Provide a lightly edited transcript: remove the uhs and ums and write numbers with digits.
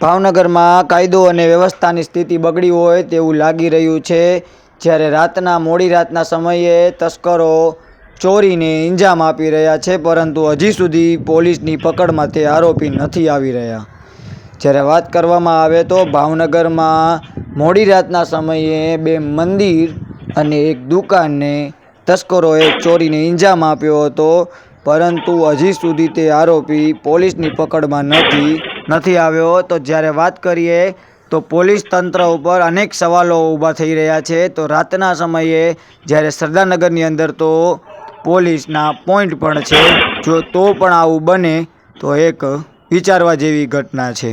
ભાવનગરમાં કાયદો અને વ્યવસ્થાની સ્થિતિ બગડી હોય તેવું લાગી રહ્યું છે। જ્યારે મોડી રાતના સમયે તસ્કરો ચોરીને અંજામ આપી રહ્યા છે, પરંતુ હજી સુધી પોલીસની પકડમાં તે આરોપી નથી આવી રહ્યા। જ્યારે વાત કરવામાં આવે તો ભાવનગરમાં મોડી રાતના સમયે 2 મંદિર અને એક દુકાનને તસ્કરોએ ચોરીને અંજામ આપ્યો હતો, પરંતુ હજી સુધી તે આરોપી પોલીસની પકડમાં નથી આવ્યો। તો જ્યારે વાત કરીએ તો પોલીસ તંત્ર ઉપર અનેક સવાલો ઊભા થઈ રહ્યા છે। તો રાતના સમયે જ્યારે સરદારનગરની અંદર તો પોલીસના પોઈન્ટ પણ છે, જો તો પણ આવું બને તો એક વિચારવા જેવી ઘટના છે।